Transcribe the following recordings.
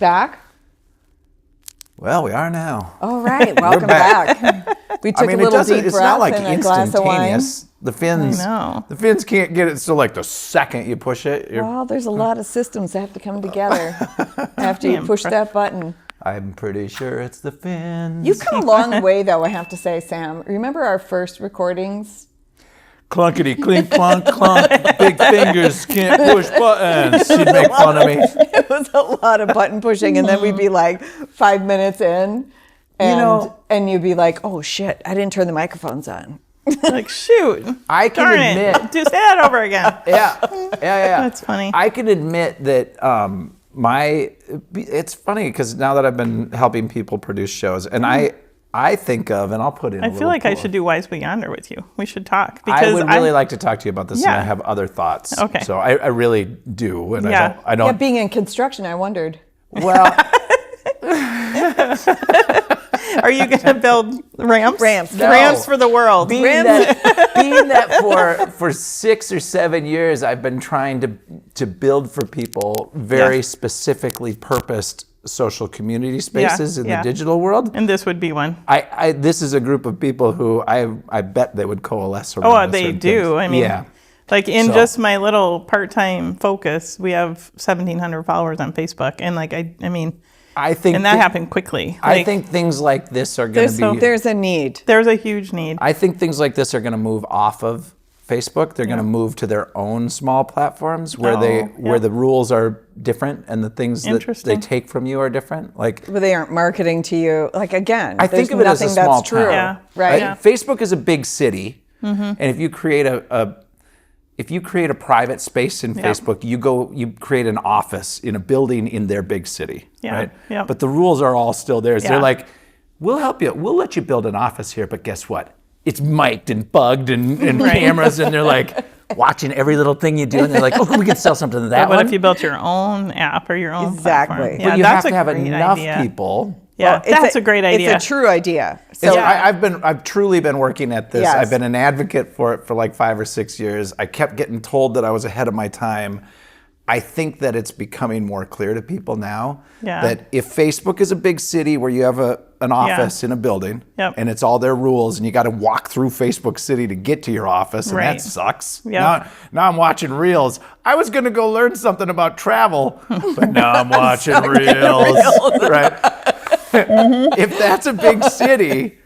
back? Well, we are now. All right, welcome back. We took a little deep it's breath not like and a glass of wine. instantaneous. The fins can't get it. So like the second you push it, Well, there's a lot of systems that have to come together after you push that button. I'm pretty sure it's the fins. You've come a long way, though, I have to say, Sam. Remember our first recordings? Clunkety, clink, clunk, clunk. Big fingers can't push buttons. She'd make fun of me. It was a lot of button pushing, and then we'd be like 5 minutes in, and you'd be like, "Oh shit, I didn't turn the microphones on." Like, shoot. I can admit. Do say that over again. Yeah. That's funny. I can admit that it's funny because now that I've been helping people produce shows, and I think of, and I'll put in. I feel like I should do Blue Yonder with you. We should talk because I would really like to talk to you about this, and I have other thoughts. Okay. So I really do, and I don't. Yeah, being in construction, I wondered. Well. Are you going to build ramps? Ramps. No. Ramps for the world. Being that for 6 or 7 years, I've been trying to build for people very specifically purposed social community spaces in the digital world. And this would be one. This is a group of people who I bet they would coalesce around. Oh, they do. Things. I mean, like in just my little part-time focus, we have 1,700 followers on Facebook, and like I think and that happened quickly. I think things like this are going to be. There's a need. There's a huge need. I think things like this are going to move off of Facebook. They're going to move to their own small platforms where where the rules are different and the things that they take from you are different. Like, but they aren't marketing to you. Like again, I think of it as a small town. Yeah, right. Yeah. Facebook is a big city, and if you create a private space in Facebook, you create an office in a building in their big city, right? Yep. But the rules are all still theirs. They're like, we'll help you. We'll let you build an office here, but guess what? It's mic'd and bugged and cameras, and they're like watching every little thing you do, and they're like, oh, we can sell something to that one. What if you built your own app or your own platform? But you have to have enough people. Yeah, that's a great idea. It's a true idea. So I've truly been working at this. Yes. I've been an advocate for it for like 5 or 6 years. I kept getting told that I was ahead of my time. I think that it's becoming more clear to people now that if Facebook is a big city where you have an office in a building and it's all their rules and you got to walk through Facebook City to get to your office, and that sucks. Now I'm watching Reels. I was going to go learn something about travel, but now I'm watching Reels. Right? If that's a big city,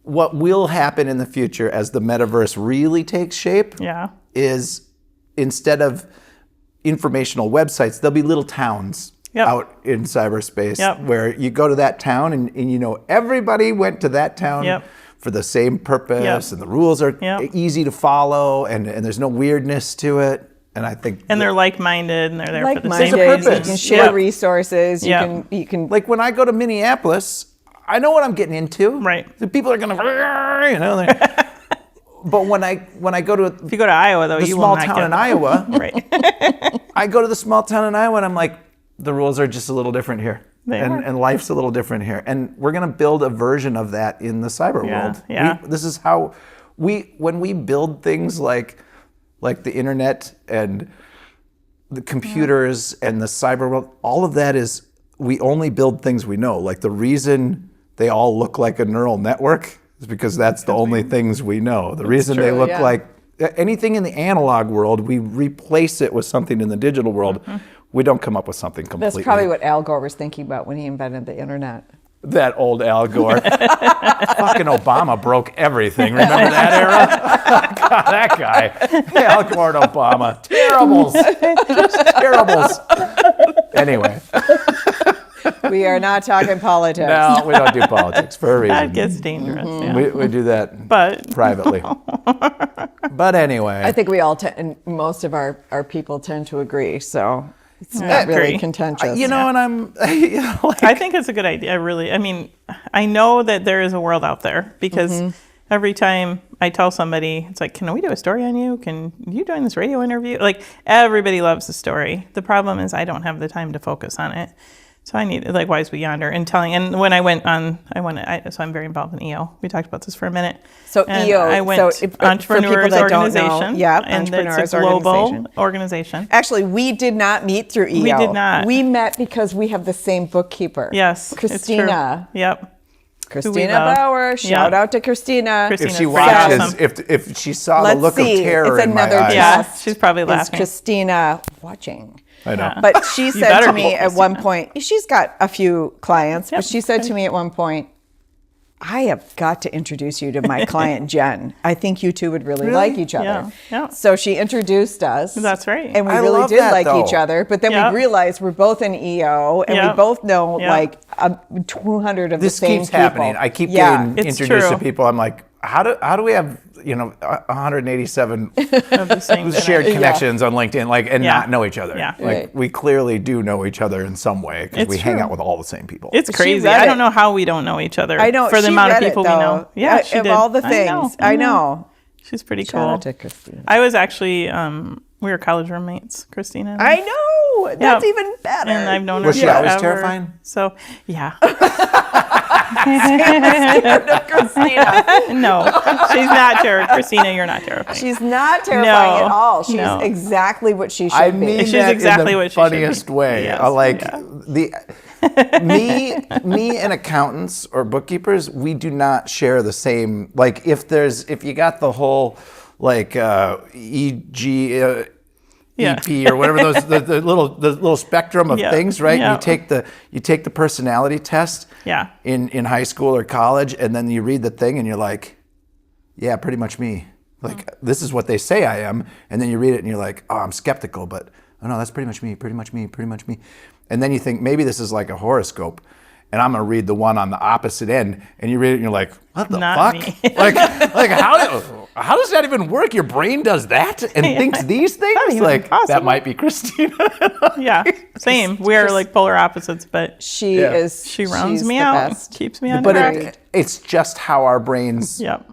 what will happen in the future as the metaverse really takes shape is instead of informational websites, there'll be little towns out in cyberspace where you go to that town and everybody went to that town for the same purpose and the rules are easy to follow and there's no weirdness to it. And I think they're like-minded and they're there for the same purpose. reason. You can share resources. You can like when I go to Minneapolis, I know what I'm getting into. Right. The people are gonna But when I go to if you go to Iowa though, the you small will not town get in Iowa, right? I go to the small town in Iowa and I'm like, the rules are just a little different here, and life's a little different here, and we're gonna build a version of that in the cyber world. Yeah. This is how when we build things like the internet and the computers and the cyber world, all of that is we only build things we know. Like the reason they all look like a neural network is because that's the only things we know. The reason they look like anything in the analog world, we replace it with something in the digital world. We don't come up with something completely. That's probably what Al Gore was thinking about when he invented the internet. That old Al Gore. Fucking Obama broke everything. Remember that era? God, that guy. Al Gore and Obama. Terribles. Just terribles. Anyway. We are not talking politics. No, we don't do politics for a reason. That gets dangerous. We do that privately. But anyway. I think we all, and most of our people tend to agree, so it's not really contentious. And I'm, I think it's a good idea, really. I mean, I know that there is a world out there because every time I tell somebody, it's like, can we do a story on you? Can you doing this radio interview? Like, everybody loves the story. The problem is I don't have the time to focus on it. So I need likewise Blue Yonder and telling. And when I went on, so I'm very involved in EO. We talked about this for a minute. So and EO, I went for people Entrepreneurs that don't Organization. know, yeah, and Entrepreneurs it's a global Organization. organization. Actually, we did not meet through EO. We did not. We met because we have the same bookkeeper. Yes, Christina. It's true. Yep. Christina Bauer. Shout out to Christina. Christina's If she pretty watches, awesome. if she saw Let's the look see. of terror It's in my another eyes. Yeah, test. she's probably Is laughing. Christina watching? I know. But she said better to be, me at one point, she's got a few clients, Yep. but she said to me at one point, I have got to introduce you to my client, Jen. I think you two would really like each other. Yeah, yeah. So she introduced us. That's right. And we I really love did that, like though. each other. But then Yep. we realized we're both in EO and we Yep. both know Yep. like 200 of This the same keeps people. happening. I keep Yeah. getting It's introduced true. to people. I'm like, how do we have 187 Of the same shared connection. connections on LinkedIn, and Yeah. not know each other? Yeah. Like Right. we clearly do know each other in some way because It's we hang true. out with all the same people. It's She crazy. read I it. don't know how we don't know each other. I know. For the she amount of read people it, we though. know. Yeah, she of did. all the things. I know. She's pretty Shout cool. out to Christina. I was actually, we were college roommates, Christina. and I know. That's Yep. even better. And I've known her Was she always forever. terrifying? So, yeah. Christina. No, she's not terrifying. Christina, you're not terrifying. She's not terrifying No, at all. She's no. exactly what she should I be. mean She's that exactly in the what she should funniest be. way. Yes, Like yeah. me and accountants or bookkeepers, we do not share the same. Like if you got the whole like EG. Yeah. EP or whatever those the little spectrum of Yeah. things, right? Yeah. You take the personality test Yeah. in high school or college, and then you read the thing and you're like, yeah, pretty much me. Like this is what they say I am, and then you read it and you're like, oh, I'm skeptical, but oh no, that's pretty much me, pretty much me, pretty much me. And then you think maybe this is like a horoscope. And I'm gonna read the one on the opposite end, and you read it, and you're like, "What the Not fuck? me. like how does that even work? Your brain does that and thinks these things? even Like possible. that might be Christina." Yeah, same. We are like polar opposites, but She Yeah. is. she rounds she's me the out, best. keeps me on But track. it's just how our brains Yep.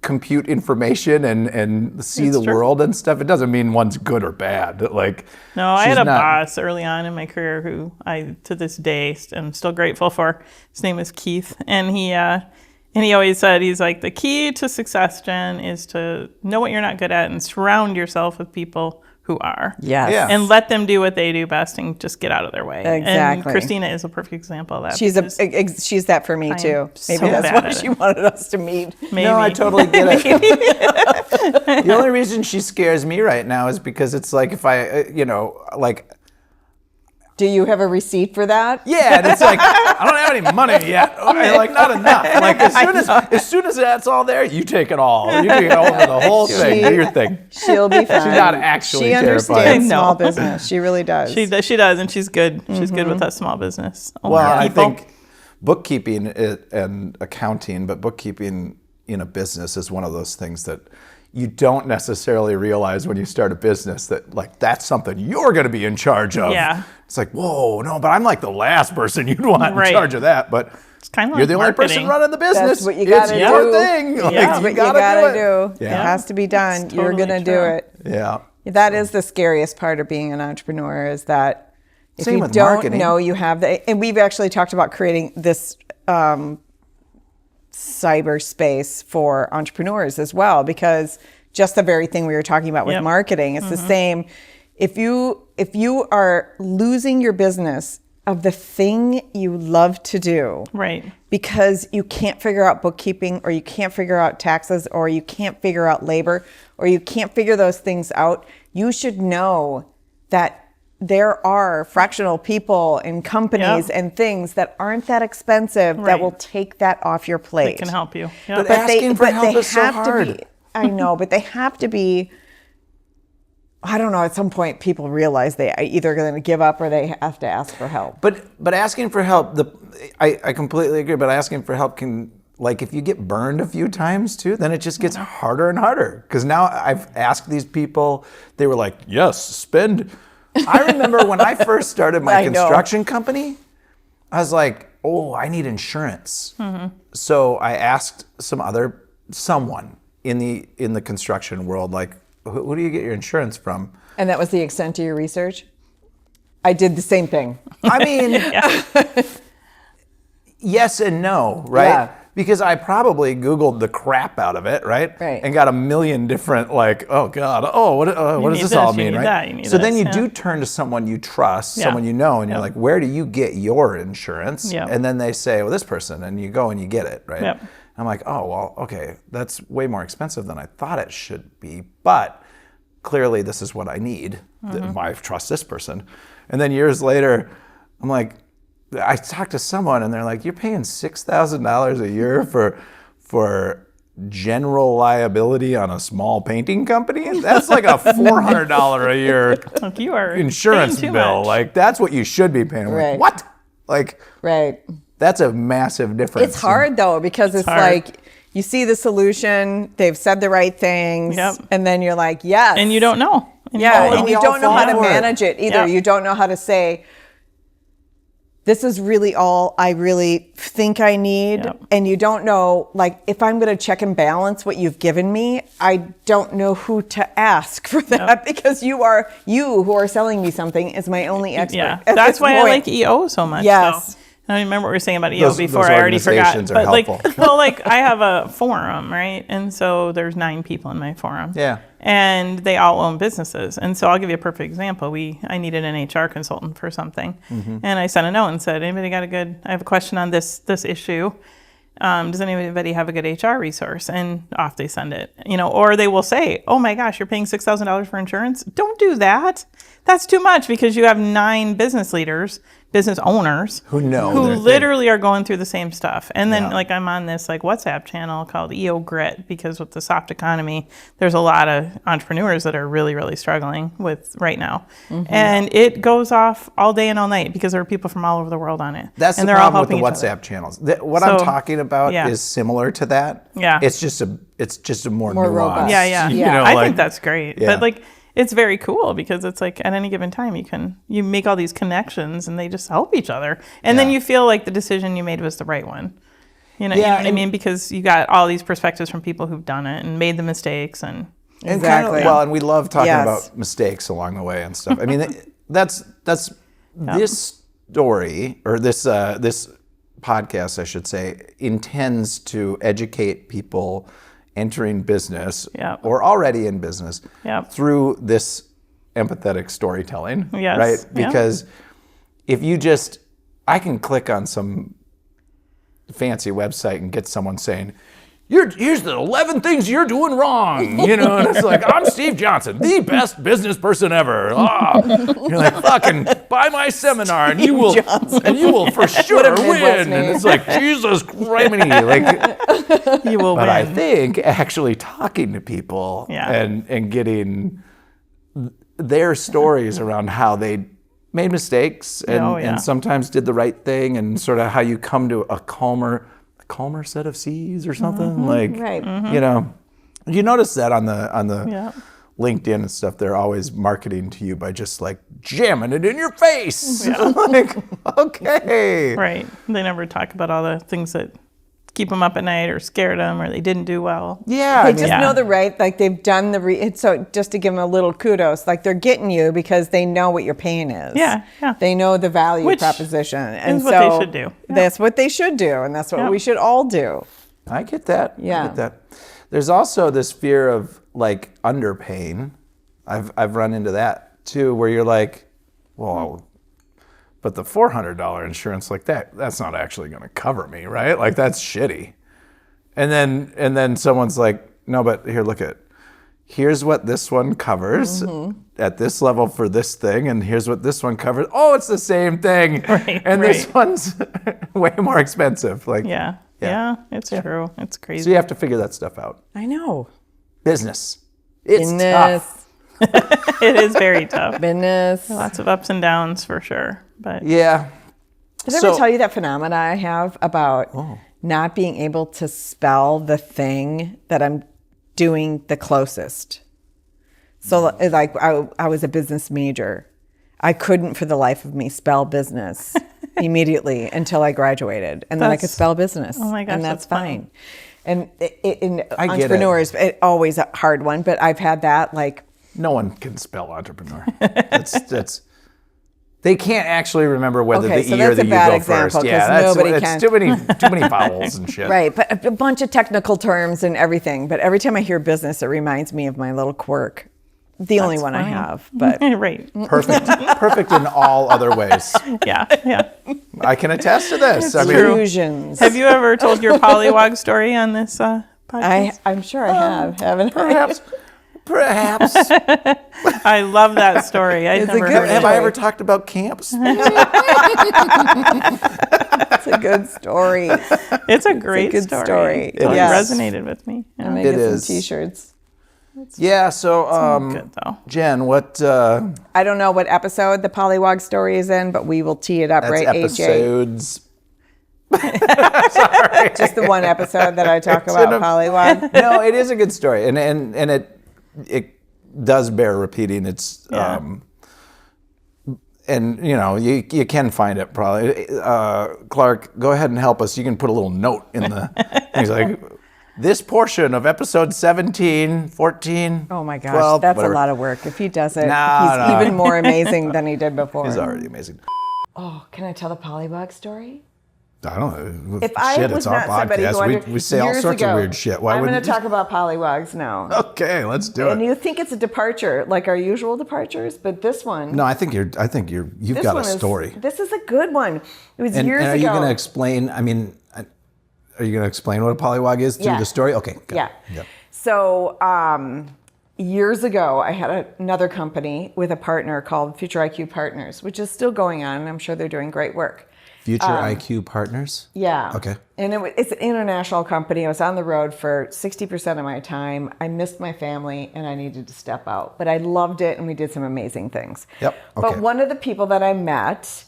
compute information and see It's the true. world and stuff. It doesn't mean one's good or bad. Like No, I she's had a not- boss early on in my career who I, to this day, am still grateful for. His name is Keith, and he always said, he's like, the key to success, Jen, is to know what you're not good at and surround yourself with people who are. Yes. Yeah. And let them do what they do best and just get out of their way. Exactly. And Christina is a perfect example of that. because She's that for me too. Maybe so that's bad why at she it. wanted us to meet. maybe. No, I totally get it. The only reason she scares me right now is because it's like if I, like. Do you have a receipt for that? Yeah, and it's like I don't have any money yet. Okay, like not enough. Like as soon as that's all there, you take it all. You take it over the whole thing. Do your thing. She'll be fine. not actually She terrifying. understands I know. small business. She really does. She does, and she's good. She's good with that small business. Well, I people. think bookkeeping and accounting, but bookkeeping in a business is one of those things that you don't necessarily realize when you start a business that like that's something you're going to be in charge of. Yeah. It's like, whoa, no, but I'm like the last person you'd want Right. in charge of that. But It's kind of you're like the only person marketing. running the business. That's what you It's gotta your do. thing. Like, Yeah. That's what you gotta gotta do. do. Yeah. It has to be done. It's You're totally gonna do true. it. Yeah. That is the scariest part of being an entrepreneur is that if Same you with don't marketing. know you have the, and we've actually talked about creating this cyberspace for entrepreneurs as well, because just the very thing we were talking about with Yep. marketing, it's the same. If you are losing your business of the thing you love to do, Right. because you can't figure out bookkeeping or you can't figure out taxes or you can't figure out labor or you can't figure those things out, you should know that there are fractional people and companies Yep. and things that aren't that expensive that Right. will take that off your plate. It can help you. But Yep. asking for help is so have hard. to be, I know, but they have to be, I don't know, at some point people realize they are either going to give up or they have to ask for help. But asking for help, I completely agree. But asking for help can, like, if you get burned a few times too, then it just gets harder and harder. Because now I've asked these people, they were like, "Yes, spend." I remember when I first started my I know. construction company, I was like, "Oh, I need insurance." So I asked someone in the construction world, like, who do you get your insurance from? And that was the extent of your research? I did the same thing. I mean, yes and no, right? Yeah. Because I probably Googled the crap out of it, right? Right. And got a million different, like, oh God, what does this all mean, right? So then you do turn to someone you trust, someone you know, and you're like, where do you get your insurance? Yep. And then they say, well, this person, and you go and you get it, right? Yep. I'm like, oh, well, okay, that's way more expensive than I thought it should be, but clearly this is what I need. I trust this person. And then years later, I'm like, I talked to someone and they're like, you're paying $6,000 a year for general liability on a small painting company? That's like a $400 a year Look, you are insurance paying too bill. much. Like, that's what you should be paying. I'm Right. like, what? Like, Right. that's a massive difference. It's hard though, because it's hard. like you see the solution, they've said the right things, and then you're like, yes. And you don't know. And we you all don't know how fall to for it. manage it either. Yep. You don't know how to say, this is really all I really think I need. Yep. And you don't know, like, if I'm going to check and balance what you've given me, I don't know who to ask for that because you who are selling me something is my only expert. Yeah, at that's this why I point. like EO so much. Yes. though. I remember what we were saying about EO Those before. I already forgot. organizations are But like, helpful. well, like I have a forum, right? And so there's 9 people in my forum. Yeah. And they all own businesses. And so I'll give you a perfect example. I needed an HR consultant for something, and I sent a note and said, "Anybody got I have a question on this issue. Does anybody have a good HR resource?" And off they send it, or they will say, "Oh my gosh, you're paying $6,000 for insurance? Don't do that. That's too much," because you have 9 business leaders, business owners Who know who their thing. literally are going through the same stuff. And then Yeah. like I'm on this like WhatsApp channel called EO Grit, because with the soft economy, there's a lot of entrepreneurs that are really, really struggling with right now. And it goes off all day and all night because there are people from all over the world on it. That's and the they're all problem with the helping each other. WhatsApp channels. What I'm So, talking about yeah. is similar to that. Yeah. It's just a more nuanced. robust. Yeah. you know, I like- think that's great. Yeah. But like, it's very cool because it's like at any given time you make all these connections and they just help each other. And then Yeah. you feel like the decision you made was the right one. You know what I and- mean? Because you got all these perspectives from people who've done it and made the mistakes and And Exactly. and we love talking Yes. about mistakes along the way and stuff. I mean, that's this story, or this podcast, I should say, intends to educate people entering business Yep. or already in business Yep. through this empathetic storytelling, Yes. right? Yeah. Because if you I can click on some fancy website and get someone saying, here's the 11 things you're doing wrong, and it's like, I'm Steve Johnson, the best business person ever. You're like, fucking buy my seminar and you will for sure Midwest win. name. And it's like, Jesus criminy. Like, you will but win. I think actually talking to people Yeah. and getting their stories around how they made mistakes and sometimes did the right thing, and sort of how you come to a calmer set of seas or something. Like, Right. you notice that on the Yeah. LinkedIn and stuff, they're always marketing to you by just like jamming it in your face. Like, okay. Right. They never talk about all the things that keep them up at night or scared them or they didn't do well. Yeah. They I mean, just know the right, like they've done so just to give them a little kudos, like they're getting you because they know what your pain is. Yeah, yeah. They know the value Which proposition. And is what they should do. Yeah. That's what they should do. And that's what Yeah. we should all do. I get that. Yeah. I get that. There's also this fear of like underpaying. I've run into that too, where you're like, well, but the $400 insurance like that's not actually going to cover me, right? Like that's shitty. And then someone's like, no, but here, look at, here's what this one covers at this level for this thing, and here's what this one covers. Oh, it's the same thing. Right, and this right. one's way more expensive. Like, Yeah. Yeah. It's true. It's crazy. so you have to figure that stuff out. I know. Business. It's Business. tough. It is very tough. Business. Lots of ups and downs for sure. But Yeah. Did I ever tell you that phenomena I have about not being able to spell the thing that I'm doing the closest? So like I was a business major. I couldn't for the life of me spell business immediately until I graduated. And then I could spell business. Oh my gosh, and that's that's funny. fine. And in I get it. entrepreneurs, it's always a hard one, but I've had that like, No one can spell entrepreneur. That's They can't actually remember whether Okay, the so E or that's the a U bad go example, first. Yeah, 'cause nobody it's can. too many vowels and shit. Right, but a bunch of technical terms and everything. But every time I hear business, it reminds me of my little quirk. The only one I funny. have, but Right. Perfect in all other ways. Yeah. I can attest to this. I mean, illusions. Have you ever told your Pollywog story on this podcast? I'm sure I have, haven't I? perhaps. I love that story. I've It's a never good heard Have it. I ever talked about camps? It's a good story. It's a great good story. Totally Yes. resonated with me. Yeah. I'm gonna It get is. some T-shirts. Yeah. So, Good though. Jen, what? I don't know what episode the Pollywog story is in, but we will tee it up, That's right, AJ? episodes. Just the one episode that I talk about Pollywog. No, it is a good story, and it does bear repeating. It's Yeah. and you can find it probably. Clark, go ahead and help us. You can put a little note in the. He's like, this portion of episode 17, 14. Oh my gosh, 12, that's whatever. a lot of work. If he does it, No, he's no. even more amazing than he did before. He's already amazing. Oh, can I tell the Pollywog story? I don't know. If I Shit, was it's our not somebody who podcast. We say all years sorts ago, of weird shit. Why I'm going wouldn't to talk about Pollywogs now. Okay, let's do And it. you think it's a departure, like our usual departures, but this one. No, I think you've this got a one story. This is a good one. It was And years are ago. you going to explain? I mean, are you going to explain what a pollywog is through Yeah. the story? Okay. Got Yeah. it. Yep. So years ago, I had another company with a partner called Future IQ Partners, which is still going on, and I'm sure they're doing great work. Future IQ Partners. Yeah. Okay. And it's an international company. I was on the road for 60% of my time. I missed my family and I needed to step out. But I loved it and we did some amazing things. Yep. Okay. But one of the people that I met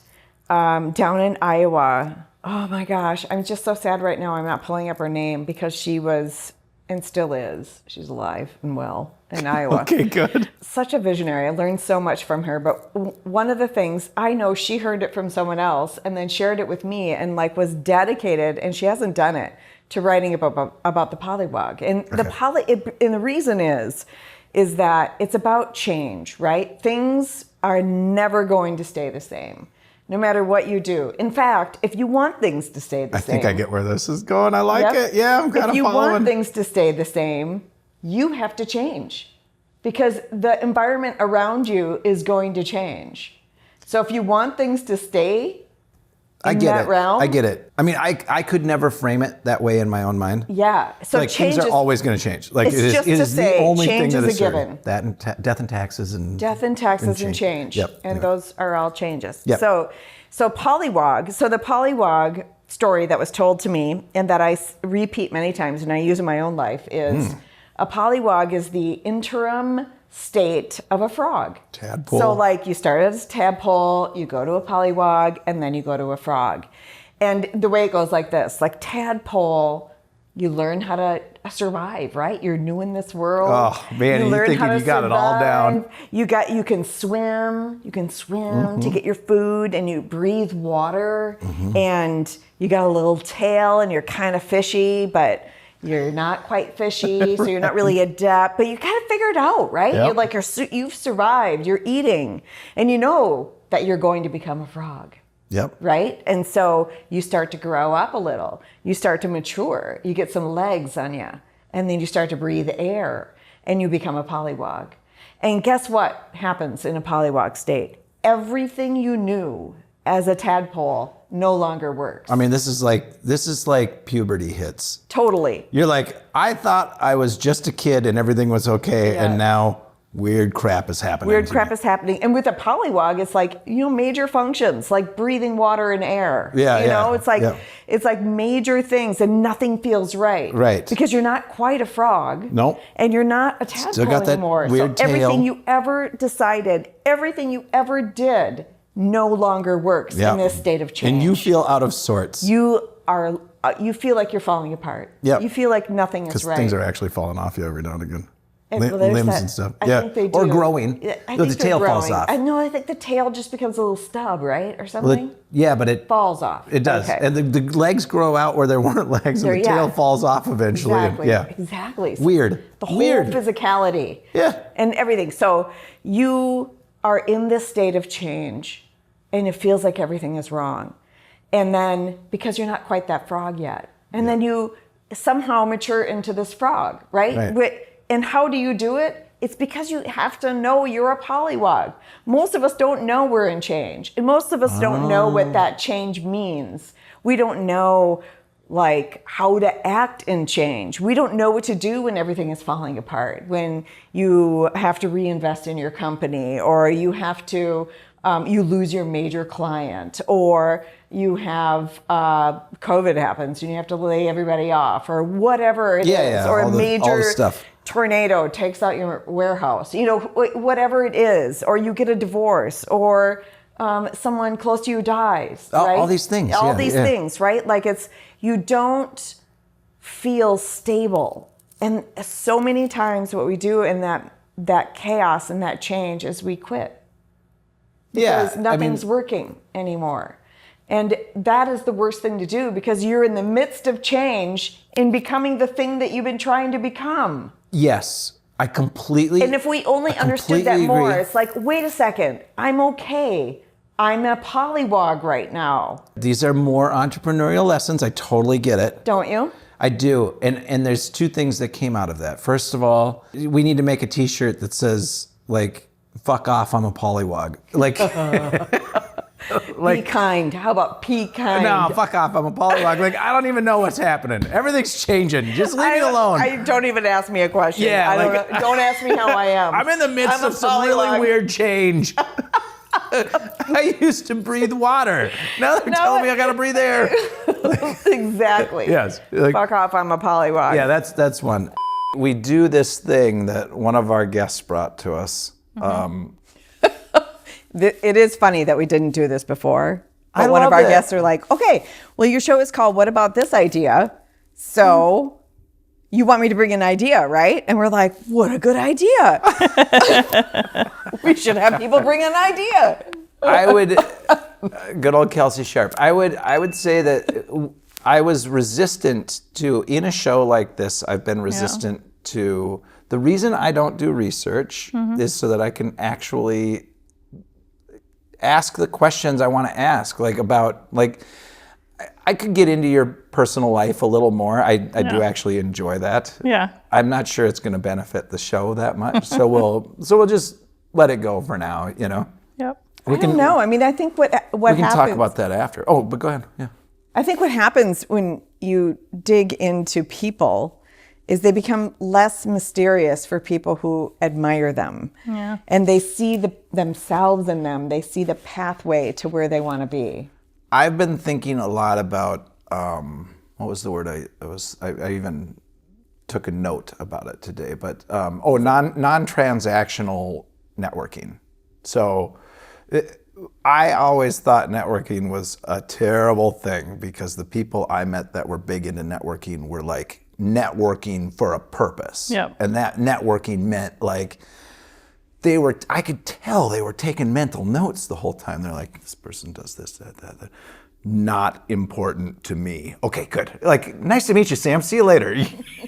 down in Iowa, oh my gosh, I'm just so sad right now I'm not pulling up her name because she was and still is. She's alive and well in Iowa. Okay, good. Such a visionary. I learned so much from her. But one of the things I know, she heard it from someone else and then shared it with me and was dedicated, and she hasn't done it, to writing about the Pollywog. And and the reason is that it's about change, right? Things are never going to stay the same, no matter what you do. In fact, if you want things to stay the same. I think I get where this is going. I like Yep. it. Yeah, I'm kind If of you following. want things to stay the same, you have to change because the environment around you is going to change. So if you want things to stay I in get that it. realm, I get it. I mean, I could never frame it that way in my own mind. yeah. So Like change things are is, always going to change. Like It's it is, just it to is say, the only change thing that is is a certain. given. That and death and taxes and death and taxes and change. Yep. And Anyway. those are all changes. Yep. So Pollywog, so the Pollywog story that was told to me and that I repeat many times and I use in my own life is a Pollywog is the interim state of a frog. Tadpole. So you start as a tadpole, you go to a Pollywog, and then you go to a frog. And the way it goes like this, tadpole, you learn how to survive, right? You're new in this world. Oh, man, you learn thinking how to you got it all down. survive. You can swim to get your food, and you breathe water, and you got a little tail, and you're kind of fishy, but you're not quite fishy, so you're not really adept, but you kind of figure it out, right? Yep. You've survived, you're eating, and you know that you're going to become a frog. Yep. Right? And so you start to grow up a little. You start to mature. You get some legs on you. And then you start to breathe air and you become a Pollywog. And guess what happens in a Pollywog state? Everything you knew as a tadpole no longer works. I mean, this is like puberty hits. Totally. You're like, I thought I was just a kid and everything was okay, Yeah. and now weird crap is happening. Weird to crap me. is happening. And with a Pollywog, it's major functions, like breathing water and air. Yeah, yeah, It's like major things and nothing feels right. Right. Because you're not quite a frog. Nope. And you're not a tadpole Still got that anymore. weird so everything tail. you ever decided, everything you ever did no longer works Yeah. in this state of change. And you feel out of sorts. you feel like you're falling apart. Yep. You feel like nothing is Because right. things are actually falling off you every now and again. Well, there's Limbs that- and stuff. I yeah. think they Or do. growing. Yeah, I No, think the tail they're falls growing. off. I think the tail just becomes a little stub, right? Or Well, something? but it Falls off. It does. Okay. And the legs grow out where there weren't legs, and the Yeah. tail falls off eventually. and- Exactly. yeah. Exactly. Weird. The whole Weird. physicality. Yeah. And everything. So you are in this state of change. and it feels like everything is wrong. And then because you're not quite that frog yet. And then you somehow mature into this frog, right? And how do you do it? It's because you have to know you're a pollywog. Most of us don't know we're in change. And most of us don't know what that change means. We don't know like how to act in change. We don't know what to do when everything is falling apart, when you have to reinvest in your company, or you have to, you lose your major client, or you have COVID happens and you have to lay everybody off, or whatever it is, or a major tornado takes out your warehouse, you know, whatever it is, or you get a divorce, or someone close to you dies, right? All these things. All these things, right? Like you don't feel stable. And so many times what we do in that chaos and that change is we quit. Because nothing's working anymore. And that is the worst thing to do, because you're in the midst of change in becoming the thing that you've been trying to become. Yes, I completely And if we only understood that more, it's like, wait a second, I'm okay. I'm a pollywog right now. These are more entrepreneurial lessons. I totally get it. Don't you? I do. And there's two things that came out of that. First of all, we need to make a t-shirt that says, like, fuck off, I'm a pollywog. Like, Be kind. How about be kind? No, fuck off, I'm a pollywog. Like, I don't even know what's happening. Everything's changing. Just leave me alone. Don't even ask me a question. Yeah, don't ask me how I am. I'm in the midst of some really weird change. I used to breathe water. Now they're telling me I gotta breathe air. Exactly. Yes. Fuck off, I'm a pollywog. Yeah, that's one. We do this thing that one of our guests brought to us. It is funny that we didn't do this before. But I one of love our it. guests are like, okay, well, your show is called What About This Idea? So you want me to bring an idea, right? And we're like, what a good idea. We should have people bring an idea. I would, good old Kelsey Sharp. I would say that I was resistant to, in a show like this, I've been resistant to, the reason I don't do research is so that I can actually ask the questions I want to ask, like about, like, I could get into your personal life a little more. I do actually enjoy that. Yeah. I'm not sure it's going to benefit the show that much, so we'll just let it go for now, you know. Yep. I don't know. I mean, I think what We can happens, talk about that after. Oh, but go ahead. Yeah. I think what happens when you dig into people is they become less mysterious for people who admire them. Yeah. And they see themselves in them. They see the pathway to where they want to be. I've been thinking a lot about what was the word I even took a note about it today, but non-transactional networking. So I always thought networking was a terrible thing, because the people I met that were big into networking were like networking for a purpose. Yep. And that networking meant like I could tell they were taking mental notes the whole time. They're like, this person does this, that. Not important to me. Okay, good. Like, nice to meet you, Sam. See you later.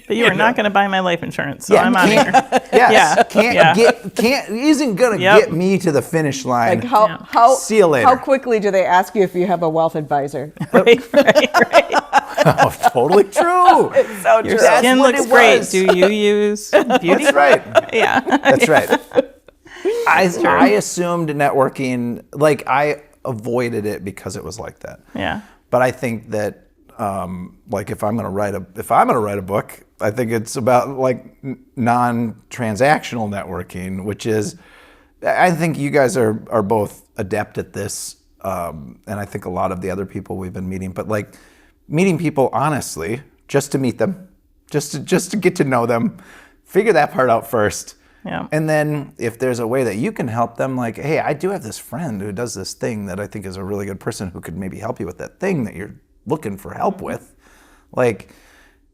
But you are not going to buy my life insurance, so I'm out of here. Yes. Isn't going to get me to the finish line. Like how see you later. How quickly do they ask you if you have a wealth advisor? Right. Oh, totally true. It's so Your true. skin looks great. Do you use beauty? That's right. Yeah. That's right. I assumed networking, like, I avoided it because it was like that. Yeah. But I think that, like, if I'm going to write a book, I think it's about like non-transactional networking, which is, I think you guys are both adept at this, and I think a lot of the other people we've been meeting, but like meeting people honestly, just to meet them, just to get to know them, figure that part out first. Yeah. And then if there's a way that you can help them, like, hey, I do have this friend who does this thing that I think is a really good person who could maybe help you with that thing that you're looking for help with. Like,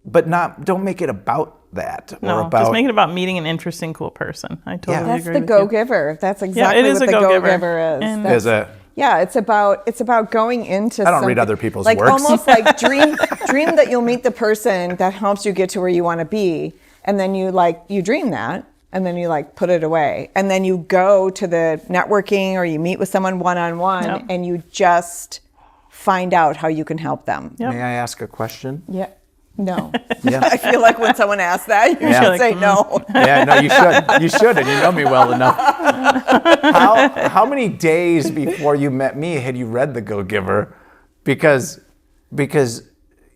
but don't make it about that. No, just make it about meeting an interesting, cool person. I totally That's agree the with go-giver. That's exactly it is what a the go-giver. go-giver is. Is it? Yeah, it's about going into. I don't read other people's like works. almost like dream that you'll meet the person that helps you get to where you want to be, and then you dream that, and then you like put it away. And then you go to the networking or you meet with someone one-on-one and you just find out how you can help them. May I ask a question? Yeah. No. Yeah. I feel like when someone asks that, you should say no. Yeah, no, you should. You should, and you know me well enough. How many days before you met me had you read The Go-Giver? Because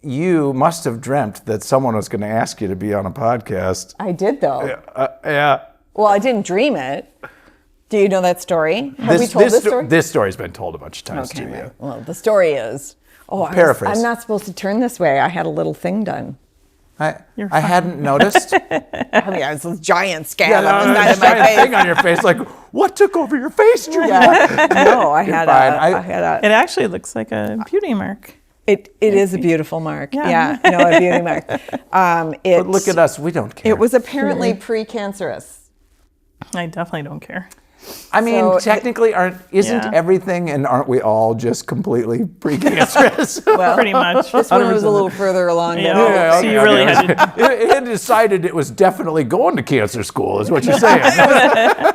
you must have dreamt that someone was going to ask you to be on a podcast. I did, though. Yeah. Well, I didn't dream it. Do you know that story? Have we told this story? This story's been told a bunch of times too. Yeah. Well, the story is, paraphrase. I'm not supposed to turn this way. I had a little thing done. I hadn't noticed. I mean, it was a giant scab Yeah, on the side there's of a my giant face. thing on your face. Like, what took over your face, Julia? No, I had a. It actually looks like a beauty mark. It is a beautiful mark. Yeah. Yeah, no, a beauty mark. But look at us. We don't care. It was apparently precancerous. I definitely don't care. I mean, So technically, isn't Yeah. everything, and aren't we all just completely precancerous? Well, Pretty much. this one was a little further along than Yeah. So you really had to. It had decided it was definitely going to cancer school, is what you're saying.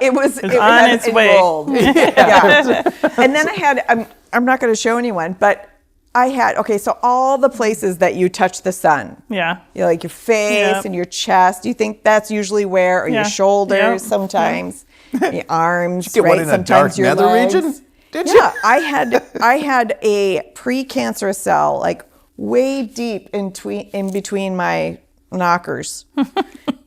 it was on had its way. enrolled. Yeah. And then I had, I'm not going to show anyone, but I had, so all the places that you touch the sun. Yeah. You know, like your face Yep. and your chest. You think that's usually where, or your Yeah. shoulders Yep. sometimes, your arms, Get right? one in a Sometimes dark your nether legs. region? Did you? Yeah, I had a precancerous cell like way deep in between my knockers.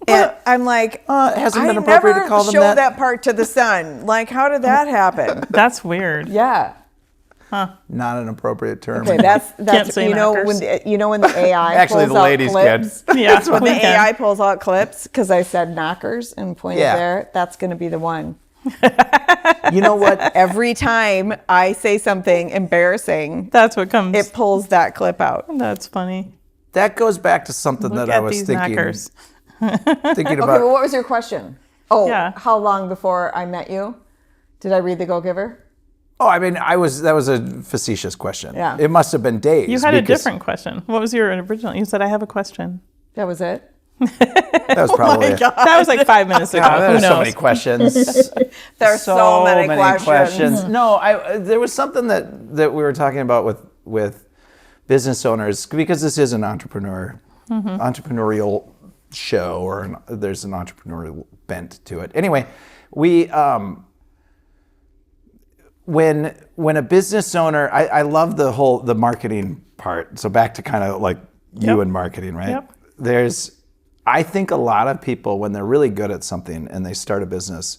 And I'm like, It hasn't been I appropriate never to call them showed that. that part to the sun. Like, how did that happen? That's weird. Yeah. Not an appropriate term. Okay, that's say you know knockers. when the AI Actually, pulls the out ladies clips. can. Yeah. When the we can. AI pulls out clips, because I said knockers and pointed Yeah. there, that's going to be the one. You know what? Every time I say something embarrassing, That's what comes. it pulls that clip out. That's funny. That goes back to something Look that I at was these thinking knockers. thinking Okay, about. well, what was your question? Oh, Yeah. how long before I met you? Did I read The Go-Giver? Oh, I mean, that was a facetious question. Yeah. It must have been days. You had a because different question. What was your original? You said, I have a question. That was it? That was probably it. That was like 5 minutes ago. Who There's knows? so many questions. There's so many questions. No, there was something that we were talking about with business owners, because this is an entrepreneurial show, or there's an entrepreneurial bent to it. Anyway, we when a business owner, I love the marketing part. So back to kind of like you Yep. and marketing, right? Yep. I think a lot of people, when they're really good at something and they start a business,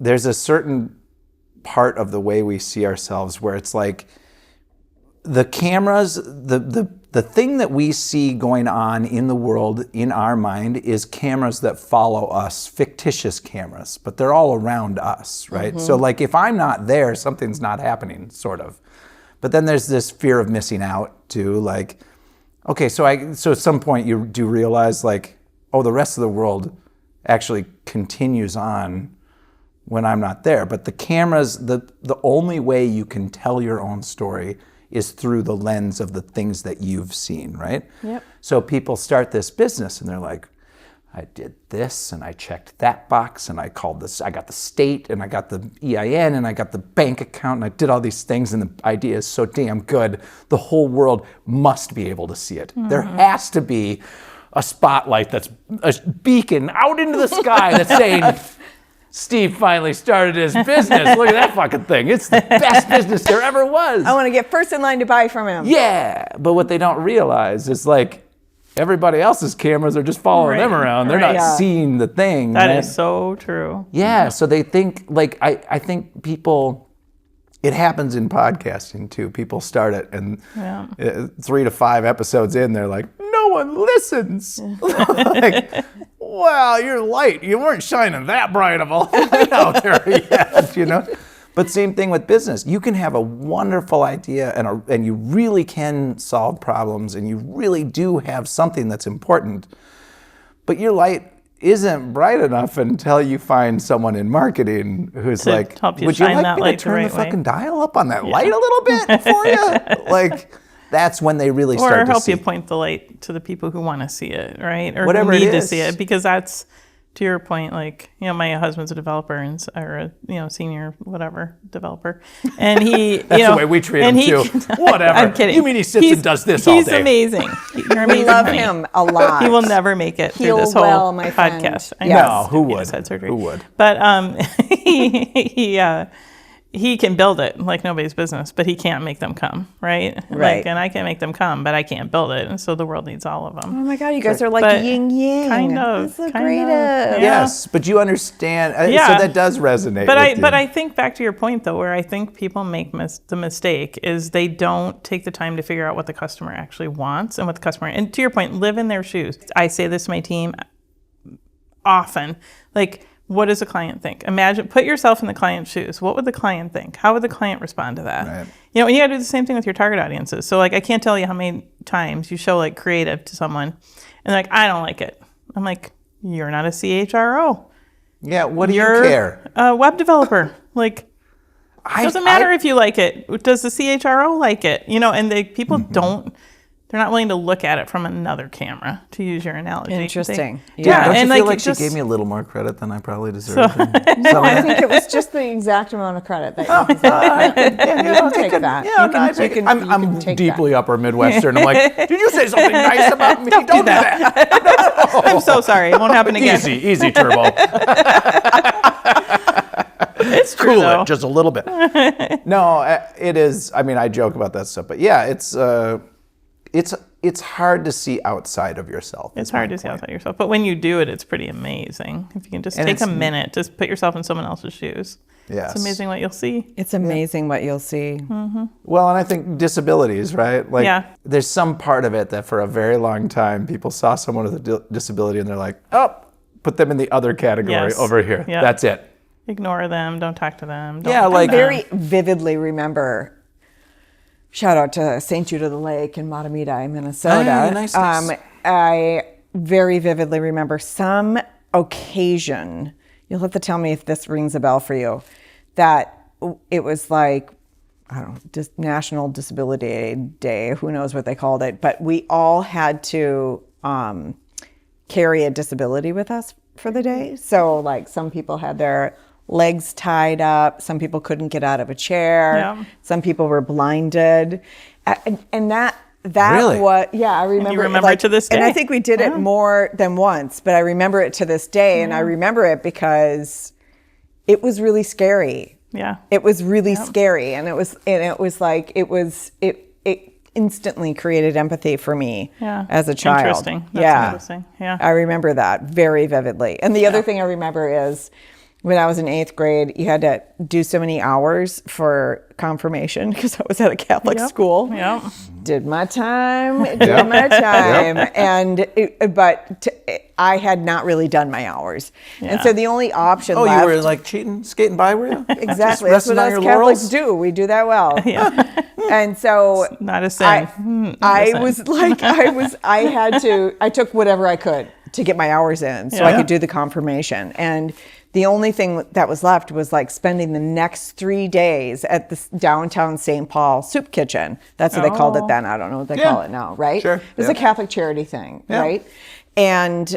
there's a certain part of the way we see ourselves where it's like the cameras, the thing that we see going on in the world in our mind is cameras that follow us, fictitious cameras, but they're all around us, right? Mm-hmm. So like if I'm not there, something's not happening, sort of. But then there's this fear of missing out too, like, okay, so at some point you do realize like, oh, the rest of the world actually continues on when I'm not there. But the cameras, the only way you can tell your own story is through the lens of the things that you've seen, right? Yep. So people start this business and they're like, I did this and I checked that box and I called this, I got the state and I got the EIN and I got the bank account and I did all these things and the idea is so damn good, the whole world must be able to see it. Mm-hmm. There has to be a spotlight that's a beacon out into the sky that's saying, Steve finally started his business. Look at that fucking thing. It's the best business there ever was. I want to get first in line to buy from him. Yeah, but what they don't realize is like everybody else's cameras are just following them around. They're not seeing the thing. That is so true. Yeah, so they think, like, I think people, it happens in podcasting too. People start it and 3 to 5 episodes in, they're like, no one listens. Like, wow, you're light. You weren't shining that bright of a light out there yet, you know? But same thing with business. You can have a wonderful idea and you really can solve problems and you really do have something that's important, but your light isn't bright enough until you find someone in marketing who's To like, help you would you shine like that me to light the turn the right way." fucking dial up on that light a little bit for you? Like, that's when they really start Or to help see. you point the light to the people who want to see it, right? Or Whatever who it need to is. see it, because that's to your point, like, my husband's a developer or a, senior whatever developer, and he, That's the way we treat him too. Whatever. I'm kidding. You mean he sits and does this all day? He's amazing. You're amazing. We love honey. him a lot. He will never make it through Heal this whole well, my friend. podcast. I Yes. know. No, who He would? just had surgery. Who would? But he can build it like nobody's business, but he can't make them come, right? Right. Like, and I can make them come, but I can't build it, and so the world needs all of them. Oh my God, you guys are like But yin yang. kind of, That's the kind greatest. of, Yes, but you understand. Yeah. So that does resonate. But I think back to your point though, where I think people make the mistake is they don't take the time to figure out what the customer actually wants and what the customer. And to your point, live in their shoes. I say this to my team often, like, what does the client think? Put yourself in the client's shoes. What would the client think? How would the client respond to that? Right. And you gotta do the same thing with your target audiences. So like, I can't tell you how many times you show like creative to someone and they're like, I don't like it. I'm like, you're not a CHRO. Yeah, what do you You're care? a web developer. Like, it doesn't matter if you like it. Does the CHRO like it? And people they're not willing to look at it from another camera, to use your analogy. Interesting. Yeah, don't you and feel like like she gave me a little more credit than I probably deserved? No, I think it was just the exact amount of credit that you deserve. You can take that. I'm deeply upper Midwestern. I'm like, did you say something nice about me? Don't do that. No. I'm so sorry. It won't happen again. Easy, Turbo. It's true, Cool though. it just a little bit. No, it is. I mean, I joke about that stuff, but yeah, it's hard to see outside of yourself. It's hard to see outside yourself. But when you do it, it's pretty amazing. If you can just And take a minute, just put yourself in someone else's shoes. Yes. It's amazing what you'll see. It's amazing what you'll see. Well, and I think disabilities, right? Like, Yeah. there's some part of it that for a very long time, people saw someone with a disability and they're like, oh, put them in the other category Yes. over here. Yeah. That's it. Ignore them. Don't talk to them. Yeah, Don't like- I very vividly remember, shout out to St. Jude of the Lake in Matamidi, Minnesota. Oh, nice. I very vividly remember some occasion, you'll have to tell me if this rings a bell for you, that it was like, I don't know, just National Disability Day, who knows what they called it, but we all had to carry a disability with us for the day. So like some people had their legs tied up, some people couldn't get out of a chair, Yeah. some people were blinded. And that Really? was, yeah, I remember. you remember it to this And I day? think we did it more than once, but I remember it to this day. And I remember it because it was really scary. Yeah. It was really scary. And it was like, it instantly created empathy for me as a child. Interesting. That's interesting. Yeah. I remember that very vividly. And the other thing I remember is when I was in 8th grade, you had to do so many hours for confirmation because I was at a Catholic school. Yep. Did my time, and I had not really done my hours, and so the only option Oh, left. you were like cheating, skating by, were you? Exactly. Just That's what resting on us your Catholics laurels? do. We do that well. And so Not a sin. I took whatever I could to get my hours in so I could do the confirmation. And the only thing that was left was like spending the next 3 days at the downtown St. Paul soup kitchen. That's what they called it then. I don't know what they call it now, right? Sure. It was a Catholic charity thing, right? And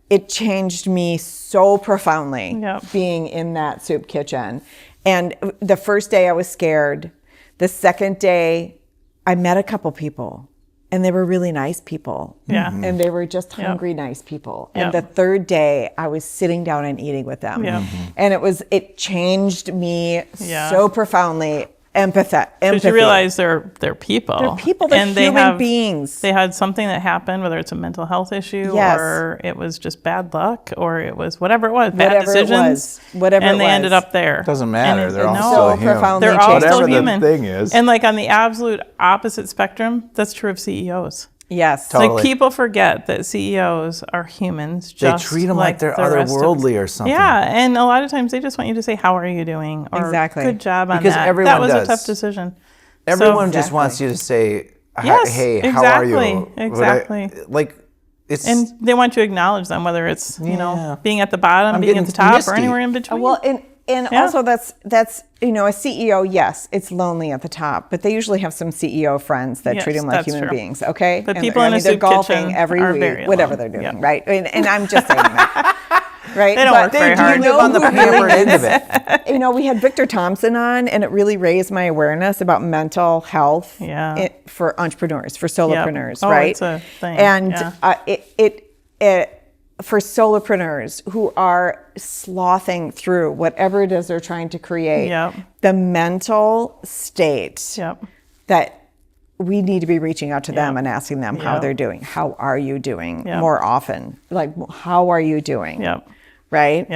it changed me so profoundly being in that soup kitchen. And the first day I was scared. The second day I met a couple people. And they were really nice people. Yeah. And they were just hungry, nice people. And the third day, I was sitting down and eating with them. And it changed me so profoundly. Empathy. Because you realize they're people. They're people. They're human beings. They had something that happened, whether it's a mental health issue or it was just bad luck or it was whatever it was, bad decisions. And they ended up there. Doesn't matter. And they're all so still profoundly They're all still Whatever human. the thing is. And like on the absolute opposite spectrum, that's true of CEOs. Yes. Totally. Like people forget that CEOs are humans. They Just treat them like they're the rest of us. otherworldly or something. Yeah, and a lot of times they just want you to say, "How are you doing?" Or Exactly. "Good job on Because that." everyone That was does. a tough decision. Everyone So- just wants you to say, Yes, hey, how are you? exactly. Like, it's... And they want you to acknowledge them, whether it's Yeah. being at the bottom, I'm being at getting the top, misty. or anywhere in between. Well, and also that's a CEO. Yes, it's lonely at the top, but they usually have some CEO friends that Yes, treat them like that's human true. beings. Okay, But and people in a they're soup golfing kitchen every are week, very whatever alone. they're doing, Yep. right? And I'm just saying that. right? They don't work very hard. live on the pampered end of it. We had Victor Thompson on, and it really raised my awareness about mental health for entrepreneurs, for solopreneurs, right? It's a thing. And it for solopreneurs who are slothing through whatever it is they're trying to create, the mental state that we need to be reaching out to them and asking them how they're doing. How are you doing more often? Like, how are you doing? Right?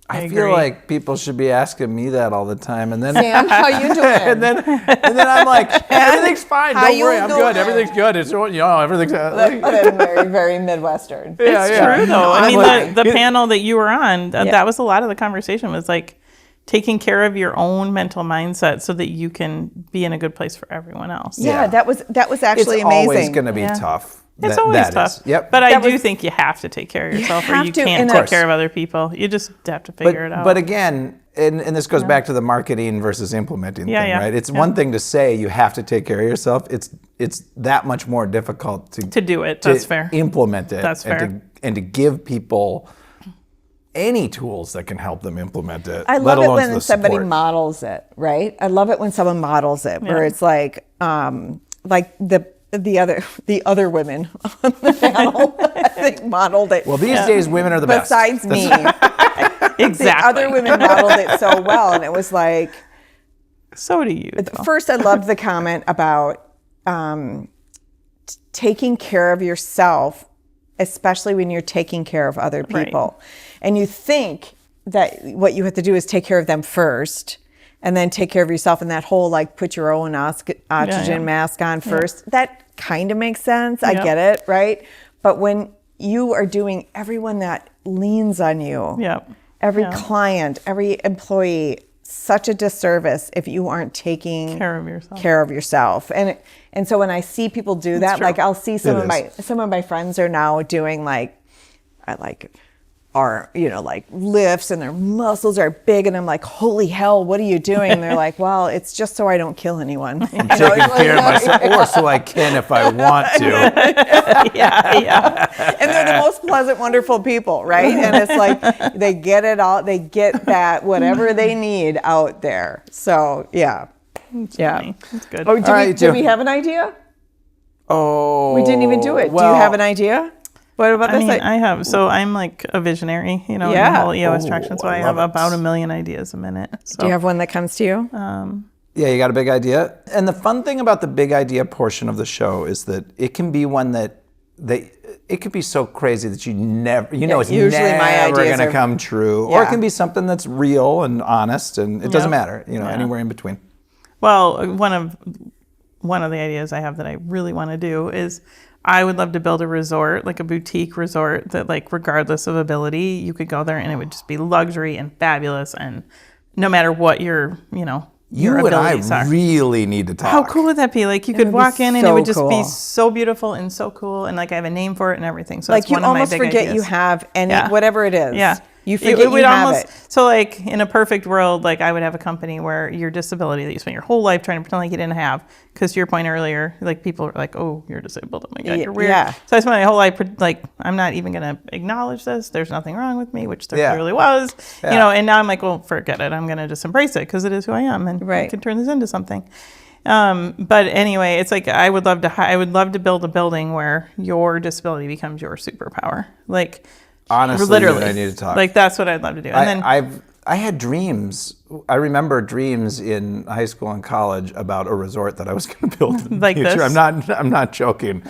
I feel like people should be asking me that all the time. And then, Sam, how you doing? and then I'm like, everything's fine. Don't worry, I'm good. Everything's good. It's everything's very, very Midwestern. It's true though. I mean, the panel that you were on, that was a lot of the conversation was like taking care of your own mental mindset so that you can be in a good place for everyone else. That was actually it's amazing. It's always going to be tough. It's always tough. But I do think you have to take care of yourself, or you can't take care of other people. You just have to figure it out. But again, and this goes back to the marketing versus implementing thing, right? It's one thing to say you have to take care of yourself. It's that much more difficult to do it. That's fair. Implement it. That's fair. And to give people any tools that can help them implement it. I love it when somebody models it, right? I love it when someone models it, where it's like the other women on the panel, I think, modeled it. Well, these days, women are the best. Besides me. Exactly. The other women modeled it so well, and it was like... So do you. First, I loved the comment about taking care of yourself, especially when you're taking care of other people. Right. And you think that what you have to do is take care of them first, and then take care of yourself, and that whole put your own oxygen mask on first. That kind of makes sense. I get it, right? But when you are doing everyone that leans on you, every client, every employee, such a disservice if you aren't taking care of yourself. And so when I see people do that, I'll see some of my friends are now doing lifts, and their muscles are big, and I'm like, holy hell, what are you doing? And they're like, well, it's just so I don't kill anyone. I'm taking care of myself, or so I can if I want to. And they're the most pleasant, wonderful people, right? And it's like they get it all, they get that whatever they need out there. So It's funny. It's good. Oh, did we have an idea? Oh, we didn't even do it. Do you have an idea? What about this? I have. So I'm like a visionary, in the whole EOS traction. So I have about 1 million ideas a minute. So. Do you have one that comes to you? Yeah, you got a big idea. And the fun thing about the big idea portion of the show is that it can be one that it could be so crazy that you never, it's never going to come true. Or it can be something that's real and honest, and it doesn't matter, anywhere in between. Well, one of the ideas I have that I really want to do is I would love to build a resort, like a boutique resort that, regardless of ability, you could go there and it would just be luxury and fabulous, and no matter what your abilities are. Really need to talk. How cool would that be? You could walk in and it would just be so beautiful and so cool, and I have a name for it and everything. So that's one of my big ideas. You almost forget you have any whatever it is. Yeah. You forget you have it. So in a perfect world, I would have a company where your disability that you spent your whole life trying to pretend like you didn't have, because to your point earlier, people are like, oh, you're disabled. Oh my God, you're weird. Yeah. So I spent my whole life I'm not even going to acknowledge this. There's nothing wrong with me, which there clearly was. Yeah. And now I'm like, well, forget it. I'm going to just embrace it because it is who I am, and I can turn this into something. But anyway, it's I would love to build a building where your disability becomes your superpower. Honestly, literally, I need to talk. That's what I'd love to do. And I had dreams. I remember dreams in high school and college about a resort that I was going to build in the future. This? I'm not joking.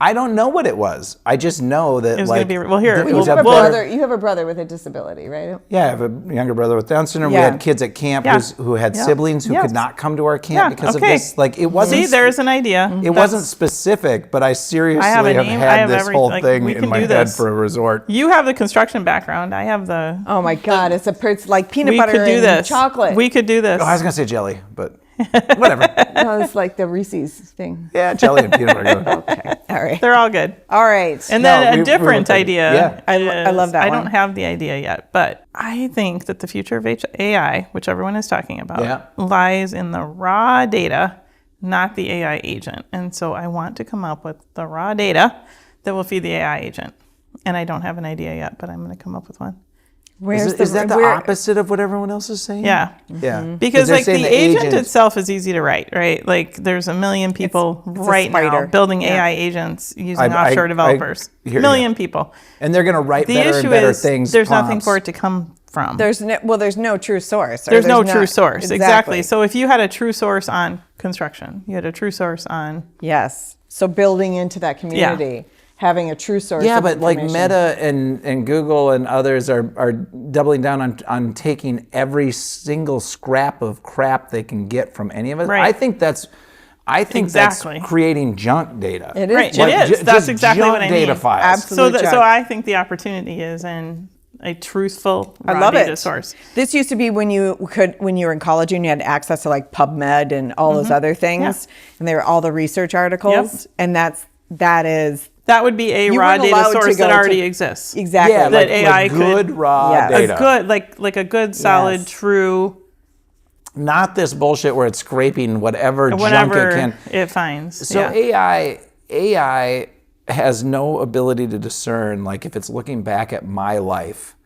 I don't know what it was. I just know that it was going to be. Well, here you have a brother with a disability, right? Yeah, I have a younger brother with Down syndrome. We had kids at camp who had siblings who could not come to our camp because of this. It wasn't. See, there's an idea. It wasn't specific, but I seriously have had this whole thing in my head for a resort. You have the construction background. I have the. Oh my God! It's like peanut butter and chocolate. We could do this. Oh, I was going to say jelly, but. Whatever. No, it's like the Reese's thing. Yeah, jelly and peanut butter. Okay. All right. They're all good. All right. And then a different idea. Yeah. I love that one. I don't have the idea yet, but I think that the future of AI, which everyone is talking about, lies in the raw data, not the AI agent. And so I want to come up with the raw data that will feed the AI agent. And I don't have an idea yet, but I'm going to come up with one. Is that the opposite of what everyone else is saying? Yeah. Yeah. Because like the agent itself is easy to write, right? Like there's a million people right now building AI agents using offshore developers. A million people. And they're going to write better and better things. There's nothing for it to come from. There's no true source. There's no true source. Exactly. So if you had a true source on construction, you had a true source on. Yes. So building into that community. Having a true source. Yeah, but like Meta and Google and others are doubling down on taking every single scrap of crap they can get from any of it. Right. I think that's creating junk data. It is. Right. It is. That's exactly what I mean. Data files. Absolutely. So I think the opportunity is in a truthful raw data source. This used to be when you were in college and you had access to like PubMed and all those other things, and they were all the research articles, and that would be a raw data source that already exists. Exactly. Yeah, that AI could. Good raw data. A good, like a good, solid, true. Not this bullshit where it's scraping whatever junk it can. It finds. So AI has no ability to discern, like if it's looking back at my life,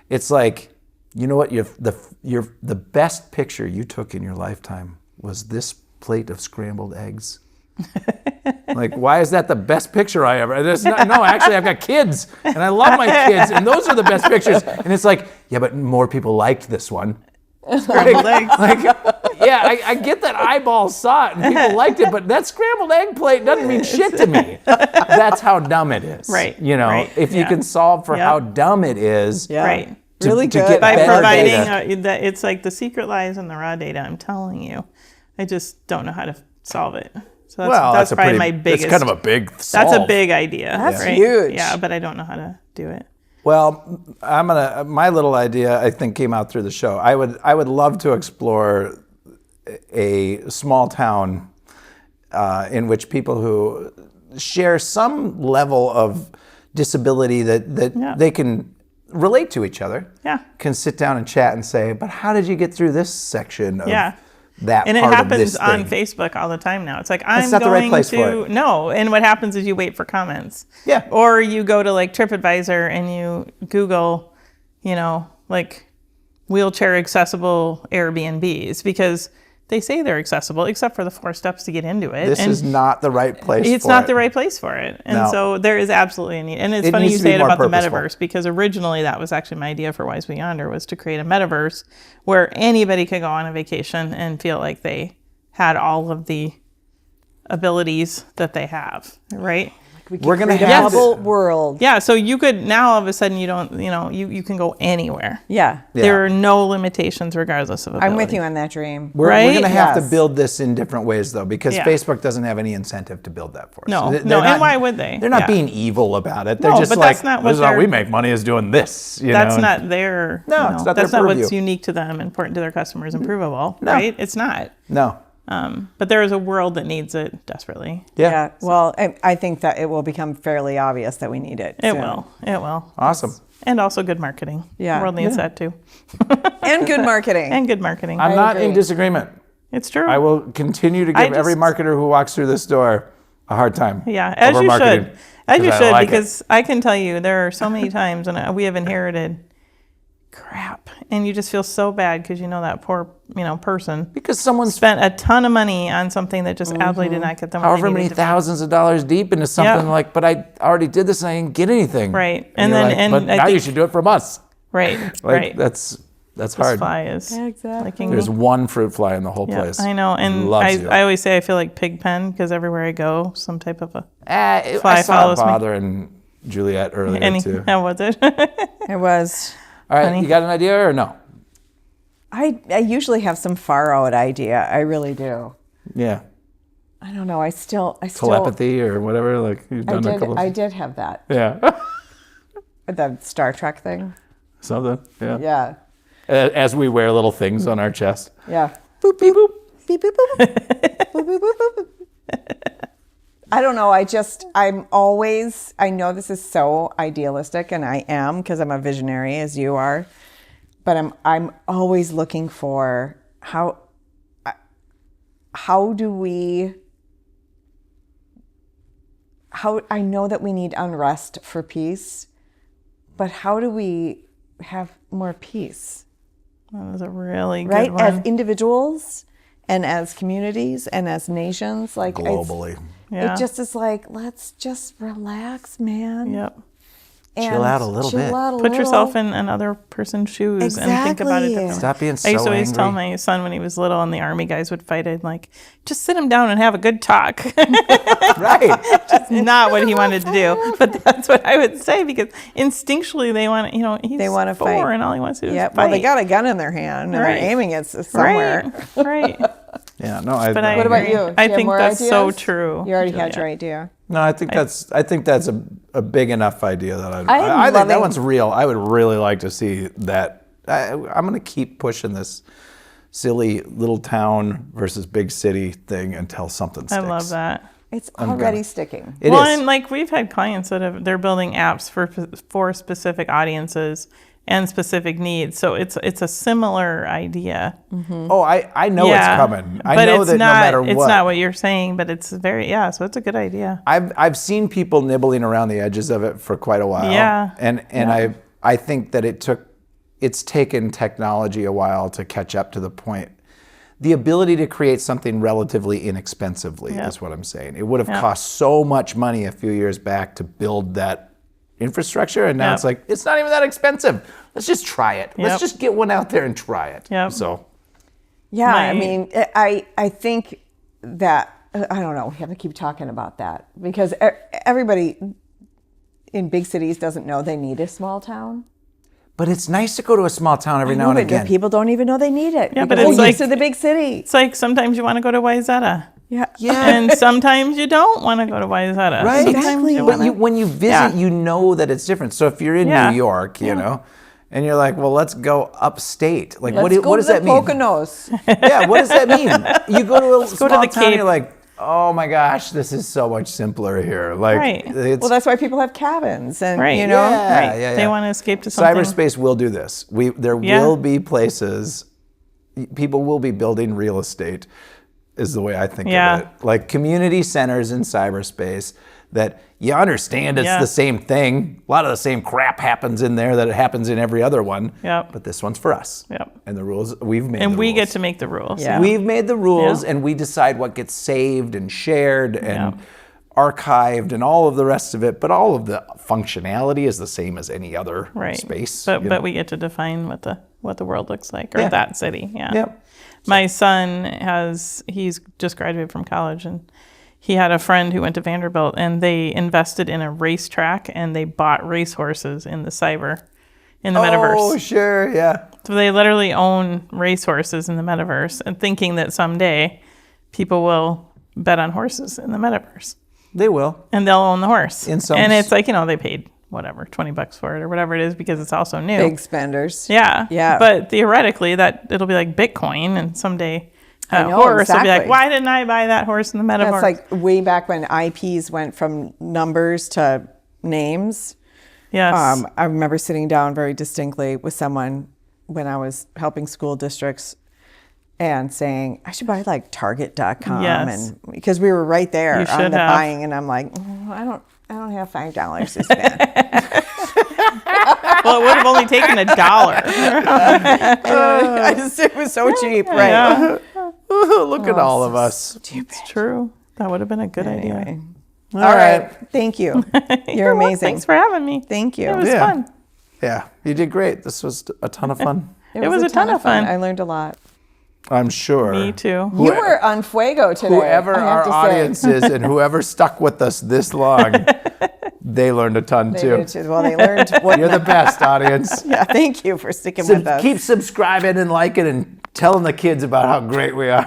it's like, you know what, the best picture you took in your lifetime was this plate of scrambled eggs. Like, why is that the best picture I ever? No, actually, I've got kids, and I love my kids, and those are the best pictures. And it's like, yeah, but more people liked this one. Scrambled eggs. I get that eyeballs saw it, and people liked it, but that scrambled egg plate doesn't mean shit to me. That's how dumb it is. Right. You know, right. If you can solve for how dumb it is. Yeah. Right. Really good. To get by providing that, it's like the secret lies in the raw data. I'm telling you, I just don't know how to solve it. So that's probably my biggest. It's kind of a big solve. That's a big idea. That's huge. Yeah, but I don't know how to do it. Well, my little idea, I think, came out through the show. I would love to explore a small town in which people who share some level of disability that they can relate to each other. Yeah. Can sit down and chat and say, but how did you get through this section of that and part it happens of this on thing? Facebook all the time now. It's like, That's not the right place for it. No. And what happens is you wait for comments. Yeah. Or you go to like TripAdvisor and you Google, like wheelchair accessible Airbnbs because they say they're accessible, except for the 4 steps to get into it. This is not the right place for it. It's not the right place for it. And so there is absolutely a need. And it's funny you say it about the metaverse, because originally that was actually my idea for Blue Yonder, was to create a metaverse where anybody could go on a vacation and feel like they had all of the abilities that they have, right? We're going to have a bubble world. Yeah, so you could now all of a sudden you don't, you can go anywhere. Yeah. There are no limitations regardless of ability. I'm with you on that dream. We're going to have to build this in different ways, though, because Facebook doesn't have any incentive to build that for us. No, and why would they? They're not being evil about it. They're just but like, that's not this is how we make money, is doing this. That's not their, it's not their that's not purview. what's unique to them, important to their customers, and provable, right? It's not. No. But there is a world that needs it desperately. Yeah. Well, I think that it will become fairly obvious that we need it. It will. Awesome. And also good marketing. Yeah. The world needs that too. And good marketing. I'm not in disagreement. It's true. I will continue to give every marketer who walks through this door a hard time. Yeah, as you should. As you should, because it. I can tell you there are so many times when we have inherited crap, and you just feel so bad because that poor person, because someone spent a ton of money on something that just absolutely did not get them however many thousands of dollars deep into something, but I already did this and I didn't get anything, right? And then but now you should do it from us, right? Right. That's hard. Fly is exactly. There's one fruit fly in the whole place. I know, and I always say I feel like Pigpen because everywhere I go, some type of a fly follows me. Father and Juliet earlier too. How was it? It was. All right, you got an idea or no? I usually have some far out idea. I really do. Yeah. I don't know. I still telepathy or whatever. Like you've done a couple. I did have that. Yeah. The Star Trek thing. Something. Yeah. Yeah. As we wear little things on our chest. Yeah. Boop beep boop beep boop boop boop boop boop boop. I don't know. I know this is so idealistic, and I am, because I'm a visionary as you are, but I'm always looking for how I know that we need unrest for peace, but how do we have more peace? That was a really Right? good one. As individuals and as communities and as nations, like Globally. Yeah. it just is like, let's just relax, man. Yep. And Chill out a little bit. Put yourself in another person's shoes and think about it Exactly. differently. Stop being so I used to always tell angry. my son when he was little and the army guys would fight, I'd like, just sit him down and have a good talk. Right. Not what he wanted to do, but that's what I would say because instinctually they want to, he's want to 4 fight. and all he wants to do is Yeah, fight. well, they got a gun in their hand and Right. they're aiming it somewhere. Right. Yeah, no, I But I What about agree. you? Do I you have think more that's so ideas? true. You already had Julia. your idea. No, I think that's a big enough idea that I'm I think that loving- one's real. I would really like to see that. I'm going to keep pushing this silly little town versus big city thing until something sticks. I love that. It's already sticking. It well, is. and like we've had clients that they're building apps for specific audiences and specific needs. So it's a similar idea. Oh, I know it's coming. I but know it's that not, no matter what. It's not what you're saying, but it's so it's a good idea. I've seen people nibbling around the edges of it for quite a while. Yeah. And I think that it's taken technology a while to catch up to the point. The ability to create something relatively inexpensively is what I'm saying. It would have cost so much money a few years back to build that infrastructure, and now it's like, it's not even that expensive. Let's just try it. Let's just get one out there and try it. Yep. So Yeah, I mean, I think that, I don't know, we have to keep talking about that because everybody in big cities doesn't know they need a small town. but it's nice to go to a small town every now and again. People don't even know they need it. Yeah, but because it's they're like- used to the big city. It's like sometimes you want to go to Wayzata. Yeah. And sometimes you don't want to go to Wayzata. Right. Sometimes Exactly. you But wanna- when you visit, you know that it's different. So if you're in Yeah. New York, you know, and you're like, well, let's go upstate. Like, Let's go what to does the that mean? Poconos. Yeah, what does that mean? You go to a small go to the town, Cape. you're like, oh my gosh, this is so much simpler here. Like, Right. it's, Well, that's why people have cabins and, Right. you know. Yeah, Right. yeah, They yeah. want to escape to something. cyberspace will do this. There Yeah. will be places, people will be building real estate, is the way I think Yeah. of it. Like community centers in cyberspace that you understand it's Yeah. the same thing. A lot of the same crap happens in there that it happens in every other one. Yep. But this one's for us. Yep. And the rules, we've made And the we rules. get to make the rules. Yeah. We've made the rules Yeah. and we decide what gets saved and shared and Yeah. archived and all of the rest of it. But all of the functionality is the same as any other Right. space. But you know? we get to define what the world looks like or Yeah. that city. Yeah. Yep. My son he's just graduated from college and he had a friend who went to Vanderbilt and they invested in a racetrack and they bought racehorses in the metaverse. Oh, sure, yeah. So they literally own racehorses in the metaverse and thinking that someday people will bet on horses in the metaverse They will. and they'll own the horse. In some and s- it's like, they paid whatever, $20 for it or whatever it is because it's also new. Big spenders. Yeah. Yeah. But theoretically, that it'll be like Bitcoin, and someday I a know, horse will be like, exactly. why didn't I buy that horse in the metaverse? That's like way back when IPs went from numbers to names. yes. I remember sitting down very distinctly with someone when I was helping school districts and saying, I should buy like Target.com. Yes. And because we were right there You on should the have. buying, and I'm like, I don't have $5 to spend. Well, it would have only taken $1. It was so cheap, right? Yeah, Look at all of us. it's true. That would have been a good idea. Anyway. All right. Thank you. You're welcome. amazing. Thanks for having me. Thank you. It was Yeah. fun. Yeah, you did great. This was a ton of fun. It was a ton of fun. I learned a lot. I'm sure. Me too. You were on fuego today. Whoever I have our to say. audience is and whoever stuck with us this long, they learned a ton They too. did too. Well, they learned what. You're the best, audience. Yeah, thank you for sticking with us. Keep subscribing and liking and telling the kids about how great we are.